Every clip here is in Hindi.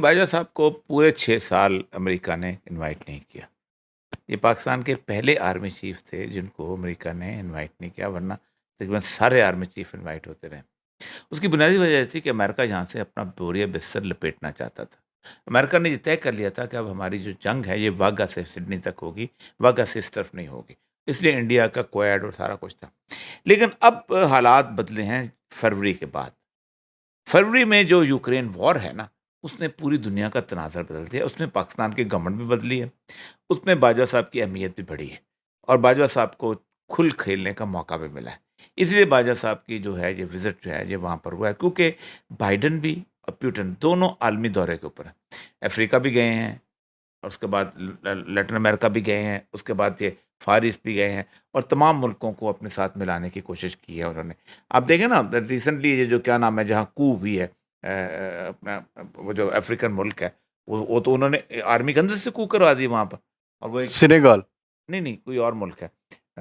बाजवा साहब को पूरे 6 साल अमेरिका ने इनवाइट नहीं किया। ये पाकिस्तान के पहले आर्मी चीफ थे जिनको अमेरिका ने इनवाइट नहीं किया, वरना तकरीबन सारे आर्मी चीफ इनवाइट होते रहे। उसकी बुनियादी वजह ये थी कि अमेरिका यहाँ से अपना बोरिया बिस्तर लपेटना चाहता था। अमेरिका ने ये तय कर लिया था कि अब हमारी जो जंग है ये वाघा से सिडनी तक होगी, वाघा से इस तरफ नहीं होगी। इसलिए इंडिया का क्वाड और सारा कुछ था। लेकिन अब हालात बदले हैं फरवरी के बाद। फरवरी में जो यूक्रेन वॉर है ना, उसने पूरी दुनिया का तनाज़र बदल दिया। उसमें पाकिस्तान की गवर्नमेंट भी बदली है, उसमें बाजवा साहब की अहमियत भी बढ़ी है और बाजवा साहब को खुल खेलने का मौका भी मिला है। इसलिए बाजवा साहब की जो है ये विज़िट जो है ये वहाँ पर हुआ है, क्योंकि बाइडन भी और पुतिन दोनों आलमी दौरे के ऊपर हैं। अफ्रीका भी गए हैं और उसके बाद लैटिन अमेरिका भी गए हैं, उसके बाद ये फार ईस्ट भी गए हैं और तमाम मुल्कों को अपने साथ मिलाने की कोशिश की है उन्होंने। आप देखें ना, रिसेंटली ये जो क्या नाम है, जहाँ कू हुई है, अपना वो जो अफ्रीकन मुल्क है, वो तो उन्होंने आर्मी के अंदर से कू करवा दी वहाँ पर। और वो एक सेनेगल। नहीं कोई और मुल्क है,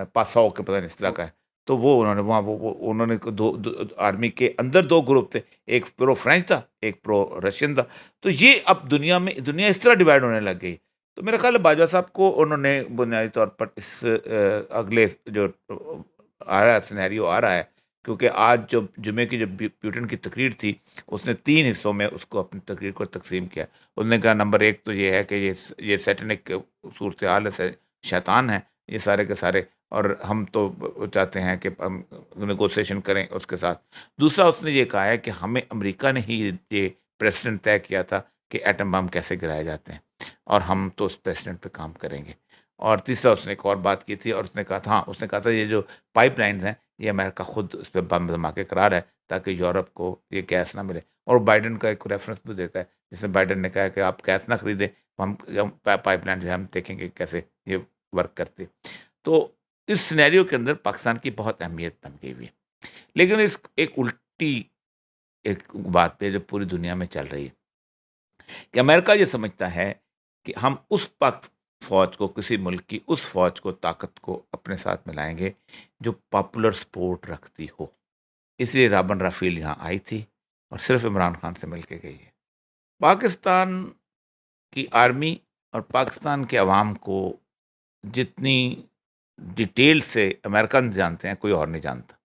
पासाओ के पता नहीं इस तरह का है। तो वो उन्होंने वहाँ वो उन्होंने दो आर्मी के अंदर 2 ग्रुप थे, एक प्रो फ्रेंच था, एक प्रो रशियन था। तो ये अब दुनिया इस तरह डिवाइड होने लग गई। तो मेरा ख्याल है बाजवा साहब को उन्होंने बुनियादी तौर पर इस अगले जो आ रहा है सिनेरियो आ रहा है, क्योंकि आज जो जुमे की जो पुतिन की तकरीर थी, उसने 3 हिस्सों में उसको अपनी तकरीर को तकसीम किया। उसने कहा नंबर 1 तो ये है कि ये सैटेनिक सूरत हाल है, शैतान है ये सारे के सारे, और हम तो चाहते हैं कि हम नेगोशिएशन करें उसके साथ। दूसरा उसने ये कहा है कि हमें अमेरिका ने ही ये प्रेसिडेंट तय किया था कि एटम बम कैसे गिराए जाते हैं और हम तो उस प्रेसिडेंट पे काम करेंगे। और तीसरा उसने एक और बात की थी और उसने कहा था, हाँ, उसने कहा था ये जो पाइपलाइंस हैं ये अमेरिका खुद उस पर बम धमाके करा रहा है ताकि यूरोप को ये गैस ना मिले। और बाइडन का एक रेफरेंस भी देता है जिसमें बाइडन ने कहा है कि आप गैस ना खरीदें, हम पाइपलाइन जो है हम देखेंगे कैसे ये वर्क करती। तो इस सिनेरियो के अंदर पाकिस्तान की बहुत अहमियत बन गई हुई है। लेकिन इस एक उल्टी एक बात पे जो पूरी दुनिया में चल रही है कि अमेरिका ये समझता है कि हम उस पाक फौज को, किसी मुल्क की उस फौज को, ताकत को अपने साथ मिलाएंगे जो पॉपुलर सपोर्ट रखती हो। इसलिए राबन राफेल यहाँ आई थी और सिर्फ इमरान खान से मिल के गई है। पाकिस्तान की आर्मी और पाकिस्तान के अवाम को जितनी डिटेल से अमेरिकन जानते हैं कोई और नहीं जानता।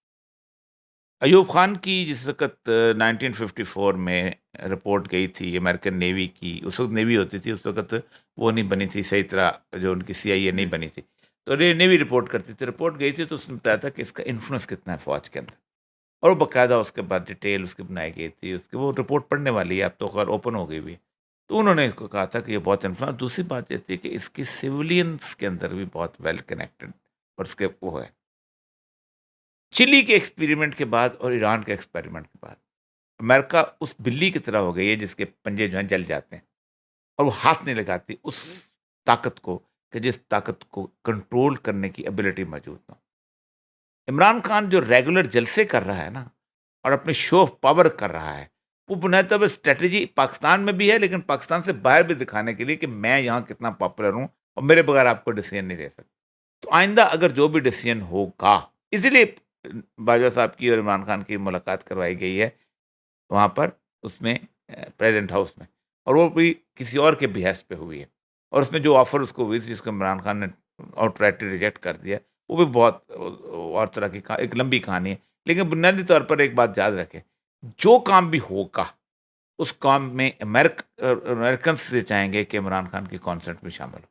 अयूब खान की जिस वक़्त 1954 में रिपोर्ट गई थी अमेरिकन नेवी की, उस वक़्त नेवी होती थी, उस वक़्त वो नहीं बनी थी सही तरह, जो उनकी CIA नहीं बनी थी। तो नेवी रिपोर्ट करती थी, रिपोर्ट गई थी तो उसने बताया था कि इसका इन्फ्लुएंस कितना है फ़ौज के अंदर, और वो बाकायदा उसके बाद डिटेल उसकी बनाई गई थी। उसकी वो रिपोर्ट पढ़ने वाली है, अब तो खैर ओपन हो गई हुई है। तो उन्होंने इसको कहा था कि ये बहुत इन्फ्लुएंस। दूसरी बात ये थी कि इसकी सिविलियंस के अंदर भी बहुत वेल कनेक्टेड और उसके वो है। चिली के एक्सपेरिमेंट के बाद और ईरान के एक्सपेरिमेंट के बाद अमेरिका उस बिल्ली की तरह हो गई है जिसके पंजे जो हैं जल जाते हैं और वो हाथ नहीं लगाती उस ताकत को कि जिस ताकत को कंट्रोल करने की एबिलिटी मौजूद हो। इमरान खान जो रेगुलर जलसे कर रहा है ना और अपनी शो ऑफ पावर कर रहा है, वो बुनियादी तौर पर स्ट्रेटजी पाकिस्तान में भी है, लेकिन पाकिस्तान से बाहर भी दिखाने के लिए कि मैं यहाँ कितना पॉपुलर हूँ और मेरे बगैर आपको डिसीजन नहीं ले सकता। तो आइंदा अगर जो भी डिसीजन होगा, इसीलिए बाजवा साहब की और इमरान खान की मुलाकात करवाई गई है वहाँ पर, उसमें प्रेसिडेंट हाउस में, और वो भी किसी और के बिहेस्ट पे हुई है। और उसमें जो ऑफ़र उसको हुई थी जिसको इमरान खान ने आउटराइटली रिजेक्ट कर दिया, वो भी बहुत और तरह की एक लंबी कहानी है। लेकिन बुनियादी तौर पर एक बात याद रखें, जो काम भी होगा उस काम में अमेरिकन से चाहेंगे कि इमरान खान की कॉन्सेंट भी शामिल हो।